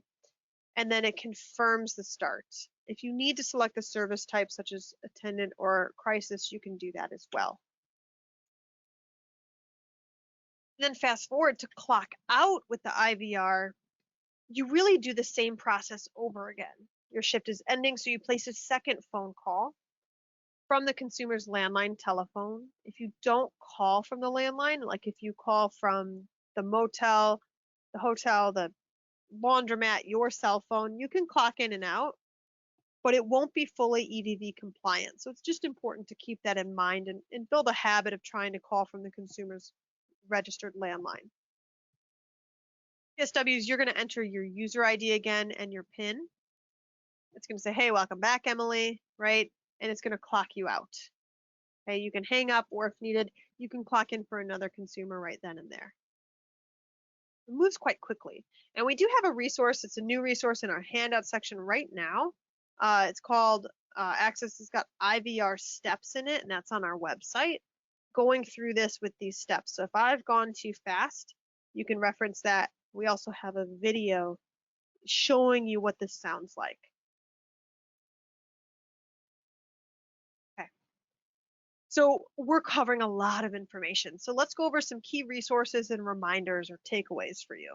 And then it confirms the start. If you need to select the service type, such as attendant or crisis, you can do that as well. And then fast forward to clock out with the IVR, you really do the same process over again. Your shift is ending, so you place a second phone call from the consumer's landline telephone. If you don't call from the landline, like if you call from the motel, the hotel, the laundromat, your cell phone, you can clock in and out, but it won't be fully EVV compliant. So it's just important to keep that in mind and build a habit of trying to call from the consumer's registered landline. PSWs, you're going to enter your user ID again and your PIN. It's going to say, hey, welcome back, Emily, right? And it's going to clock you out. Okay, you can hang up, or if needed, you can clock in for another consumer right then and there. It moves quite quickly. And we do have a resource. It's a new resource in our handout section right now. It's called ACES. It's got IVR steps in it, and that's on our website, going through this with these steps. So if I've gone too fast, you can reference that. We also have a video showing you what this sounds like. Okay. So we're covering a lot of information. So let's go over some key resources and reminders or takeaways for you.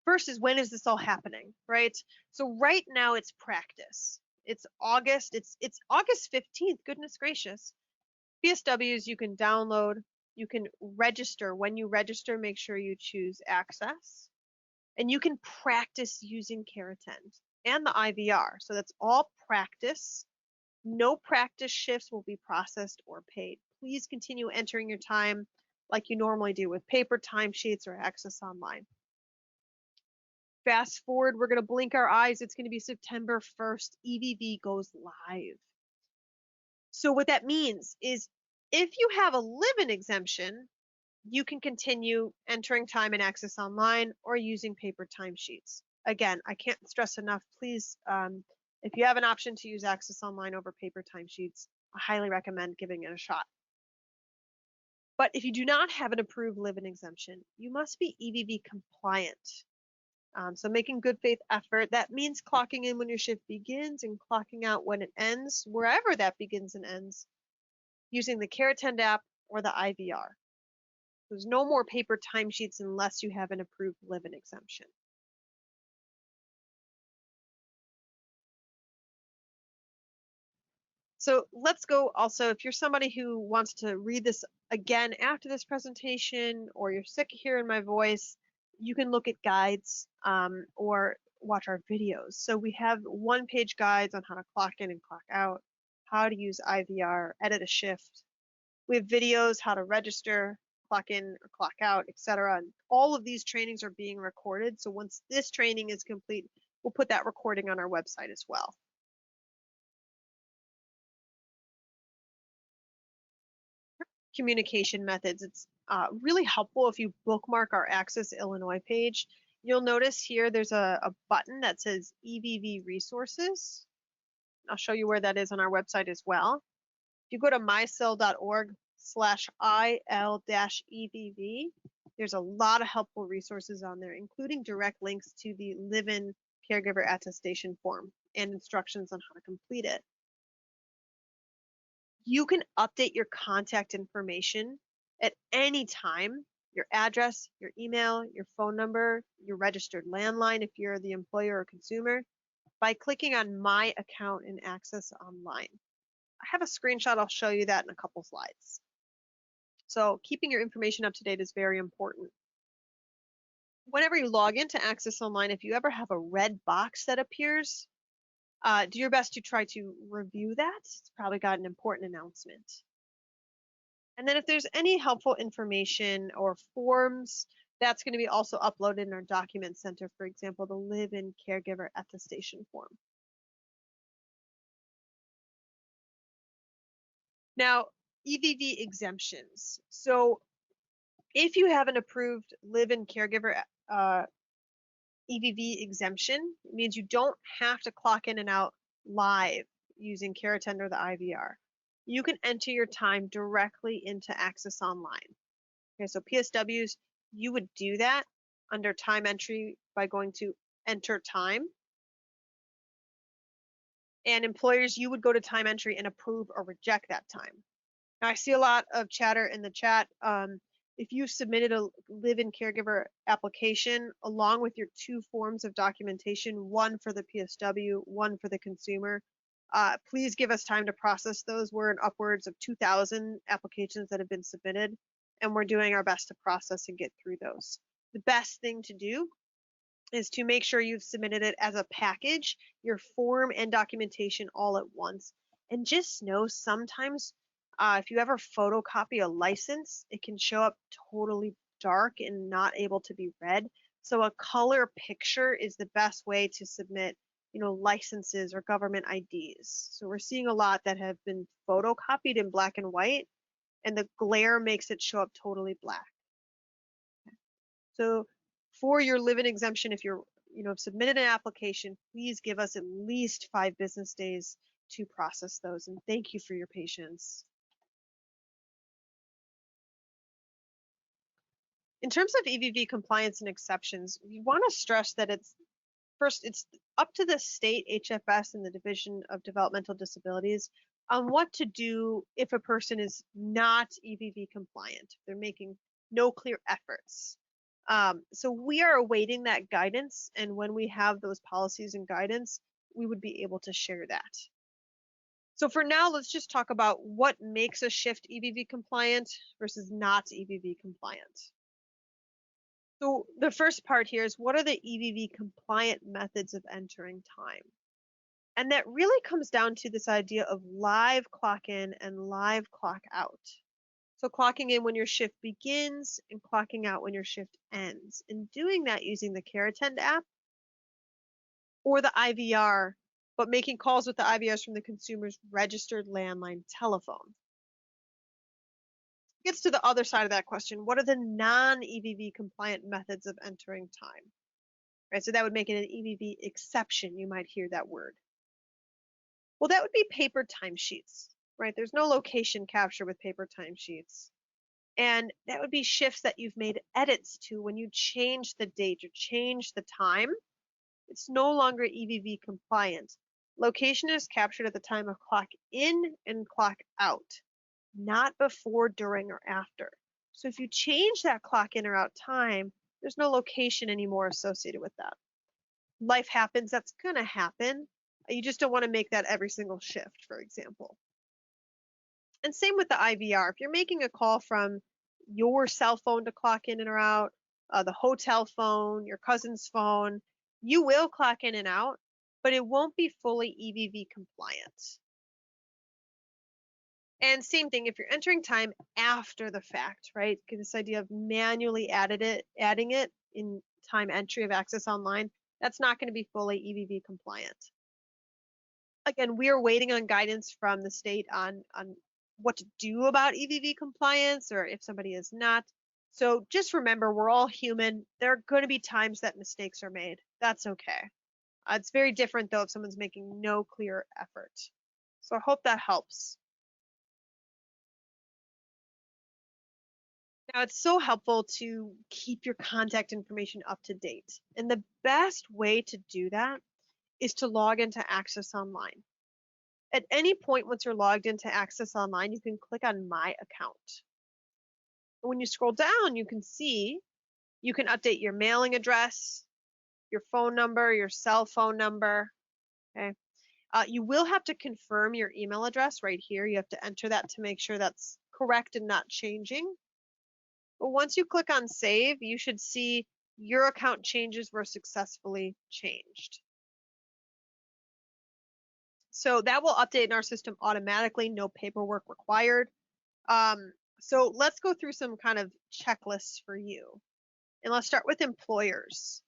First is, when is this all happening, right? So right now it's practice. It's August. It's August 15th. Goodness gracious. PSWs you can download. You can register. When you register, make sure you choose access. And you can practice using CareAttend and the IVR. So that's all practice. No practice shifts will be processed or paid. Please continue entering your time like you normally do with paper timesheets or Access Online. Fast forward, we're going to blink our eyes. It's going to be September 1st. EVV goes live. So what that means is, if you have a live-in exemption, you can continue entering time in Access Online or using paper timesheets. Again, I can't stress enough, please, if you have an option to use Access Online over paper timesheets, I highly recommend giving it a shot. But if you do not have an approved live-in exemption, you must be EVV compliant. So making good faith effort, that means clocking in when your shift begins and clocking out when it ends, wherever that begins and ends, using the CareAttend app or the IVR. There's no more paper timesheets unless you have an approved live-in exemption. So let's go also, if you're somebody who wants to read this again after this presentation, or you're sick of hearing my voice, you can look at guides or watch our videos. So we have one-page guides on how to clock in and clock out, how to use IVR, edit a shift. We have videos, how to register, clock in or clock out, etc. And all of these trainings are being recorded. So once this training is complete, we'll put that recording on our website as well. Communication methods. It's really helpful if you bookmark our Access Illinois page. You'll notice here there's a button that says EVV Resources. I'll show you where that is on our website as well. If you go to mysil.org/IL-EVV, there's a lot of helpful resources on there, including direct links to the live-in caregiver attestation form and instructions on how to complete it. You can update your contact information at any time, your address, your email, your phone number, your registered landline if you're the employer or consumer, by clicking on My Account in Access Online. I have a screenshot, I'll show you that in a couple slides. So keeping your information up to date is very important. Whenever you log into Access Online, if you ever have a red box that appears, do your best to try to review that. It's probably got an important announcement. And then if there's any helpful information or forms, that's going to be also uploaded in our document center, for example, the live-in caregiver attestation form. Now, EVV exemptions. So if you have an approved live-in caregiver EVV exemption. It means you don't have to clock in and out live using CareAttend or the IVR. You can enter your time directly into ACES Online. Okay, so PSWs, you would do that under time entry by going to enter time. And employers, you would go to time entry and approve or reject that time. Now, I see a lot of chatter in the chat. If you submitted a live-in caregiver application along with your 2 forms of documentation, one for the PSW, one for the consumer, please give us time to process those. We're in upwards of 2,000 applications that have been submitted, and we're doing our best to process and get through those. The best thing to do is to make sure you've submitted it as a package, your form and documentation all at once. And just know sometimes if you ever photocopy a license, it can show up totally dark and not able to be read. So a color picture is the best way to submit, licenses or government IDs. So we're seeing a lot that have been photocopied in black and white, and the glare makes it show up totally black. So for your live-in exemption, if you're, have submitted an application, please give us at least 5 business days to process those. And thank you for your patience. In terms of EVV compliance and exceptions, we want to stress that it's up to the state HFS and the Division of Developmental Disabilities on what to do if a person is not EVV compliant. They're making no clear efforts. So we are awaiting that guidance, and when we have those policies and guidance, we would be able to share that. So for now, let's just talk about what makes a shift EVV compliant versus not EVV compliant. So the first part here is, what are the EVV compliant methods of entering time? And that really comes down to this idea of live clock in and live clock out. So clocking in when your shift begins and clocking out when your shift ends, and doing that using the CareAttend app or the IVR, but making calls with the IVRs from the consumer's registered landline telephone. Gets to the other side of that question. What are the non-EVV compliant methods of entering time? Right, so that would make it an EVV exception. You might hear that word. Well, that would be paper timesheets, right? There's no location capture with paper timesheets. And that would be shifts that you've made edits to when you change the date or change the time. It's no longer EVV compliant. Location is captured at the time of clock in and clock out, not before, during, or after. So if you change that clock in or out time, there's no location anymore associated with that. Life happens, that's going to happen. You just don't want to make that every single shift, for example. And same with the IVR. If you're making a call from your cell phone to clock in and or out, the hotel phone, your cousin's phone, you will clock in and out, but it won't be fully EVV compliant. And same thing, if you're entering time after the fact, right? This idea of manually adding it in time entry of ACES Online, that's not going to be fully EVV compliant. Again, we are waiting on guidance from the state on what to do about EVV compliance, or if somebody is not. So just remember, we're all human. There are going to be times that mistakes are made. That's okay. It's very different though if someone's making no clear effort. So I hope that helps. Now, it's so helpful to keep your contact information up to date. And the best way to do that is to log into ACES Online. At any point once you're logged into ACES Online, you can click on My Account. When you scroll down, you can see you can update your mailing address, your phone number, your cell phone number. Okay. You will have to confirm your email address right here. You have to enter that to make sure that's correct and not changing. But once you click on Save, you should see your account changes were successfully changed. So that will update in our system automatically, no paperwork required. So let's go through some kind of checklists for you. And let's start with employers.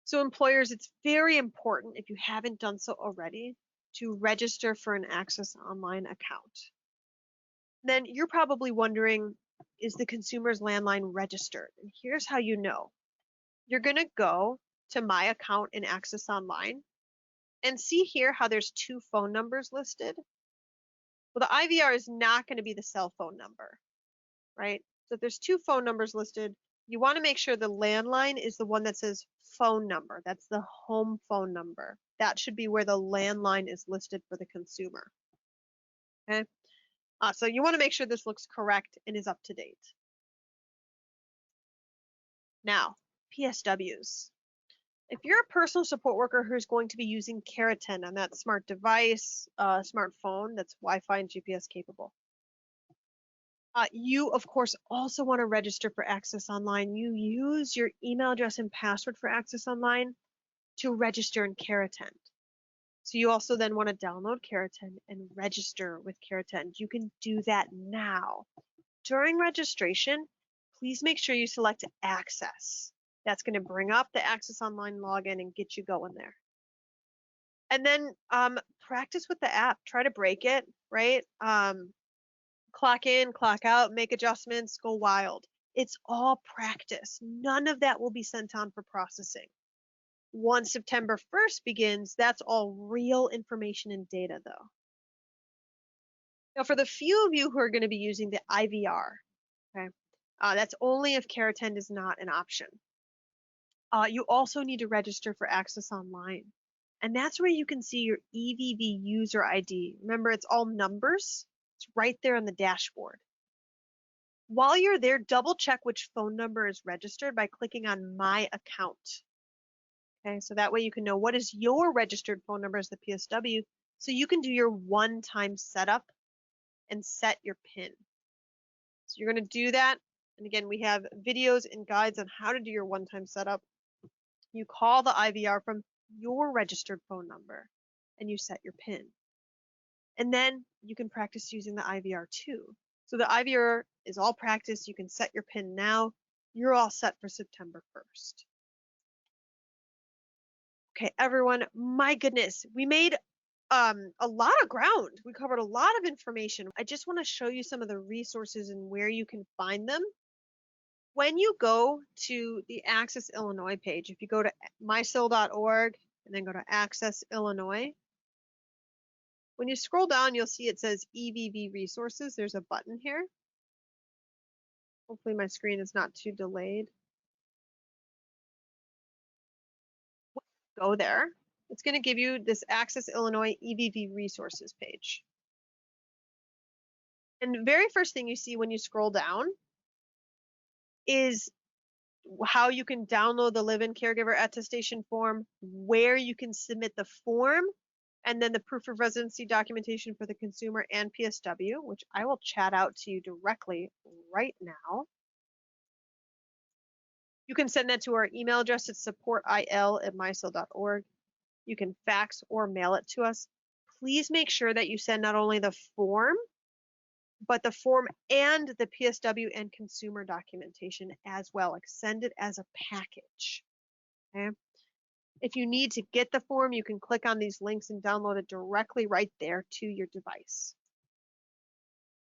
So employers, it's very important, if you haven't done so already, to register for an ACES Online account. Then you're probably wondering, is the consumer's landline registered? And here's how you know. You're going to go to my account in Access Online and see here how there's 2 phone numbers listed. Well, the IVR is not going to be the cell phone number, right? So if there's 2 phone numbers listed, you want to make sure the landline is the one that says phone number. That's the home phone number. That should be where the landline is listed for the consumer. Okay, so you want to make sure this looks correct and is up to date. Now, PSWs. If you're a personal support worker who's going to be using CareAttend on that smart device, smartphone that's Wi-Fi and GPS capable, you, of course, also want to register for Access Online. You use your email address and password for Access Online to register in CareAttend. So you also then want to download CareAttend and register with CareAttend. You can do that now. During registration, please make sure you select Access. That's going to bring up the Access Online login and get you going there. And then practice with the app. Try to break it, right? Clock in, clock out, make adjustments, go wild. It's all practice. None of that will be sent on for processing. Once September 1st begins, that's all real information and data, though. Now, for the few of you who are going to be using the IVR, okay, that's only if CareAttend is not an option. You also need to register for Access Online. And that's where you can see your EVV user ID. Remember, it's all numbers. It's right there on the dashboard. While you're there, double check which phone number is registered by clicking on My Account. Okay, so that way you can know what is your registered phone number as the PSW, so you can do your one-time setup and set your PIN. So you're going to do that. And again, we have videos and guides on how to do your one-time setup. You call the IVR from your registered phone number and you set your PIN. And then you can practice using the IVR too. So the IVR is all practice. You can set your PIN now. You're all set for September 1st. Okay, everyone, my goodness, we made a lot of ground. We covered a lot of information. I just want to show you some of the resources and where you can find them. When you go to the Access Illinois page, if you go to mysil.org and then go to Access Illinois, when you scroll down, you'll see it says EVV Resources. There's a button here. Hopefully my screen is not too delayed. Go there. It's going to give you this Access Illinois EVV Resources page. And the very first thing you see when you scroll down is how you can download the live-in caregiver attestation form, where you can submit the form, and then the proof of residency documentation for the consumer and PSW, which I will chat out to you directly right now. You can send that to our email address at supportil@mysil.org. You can fax or mail it to us. Please make sure that you send not only the form, but the form and the PSW and consumer documentation as well. Like send it as a package. Okay. If you need to get the form, you can click on these links and download it directly right there to your device.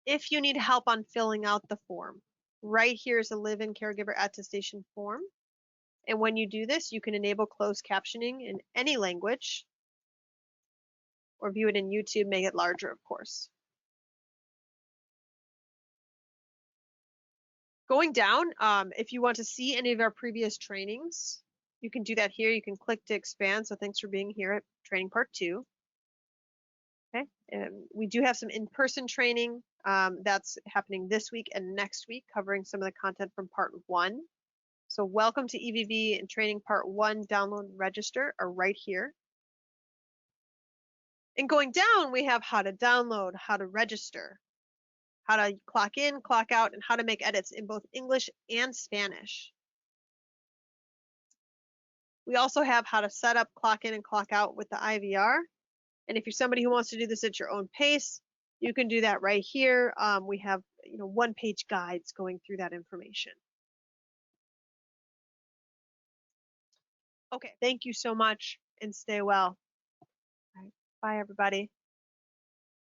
If you need help on filling out the form, right here is a live-in caregiver attestation form. And when you do this, you can enable closed captioning in any language or view it in YouTube, make it larger, of course. Going down, if you want to see any of our previous trainings, you can do that here. You can click to expand. So thanks for being here at training part 2. Okay, we do have some in-person training that's happening this week and next week, covering some of the content from part 1. So welcome to EVV and training part 1, download and register are right here. And going down, we have how to download, how to register, how to clock in, clock out, and how to make edits in both English and Spanish. We also have how to set up, clock in, and clock out with the IVR. And if you're somebody who wants to do this at your own pace, you can do that right here. We have one-page guides going through that information. Okay, thank you so much and stay well. All right, bye everybody.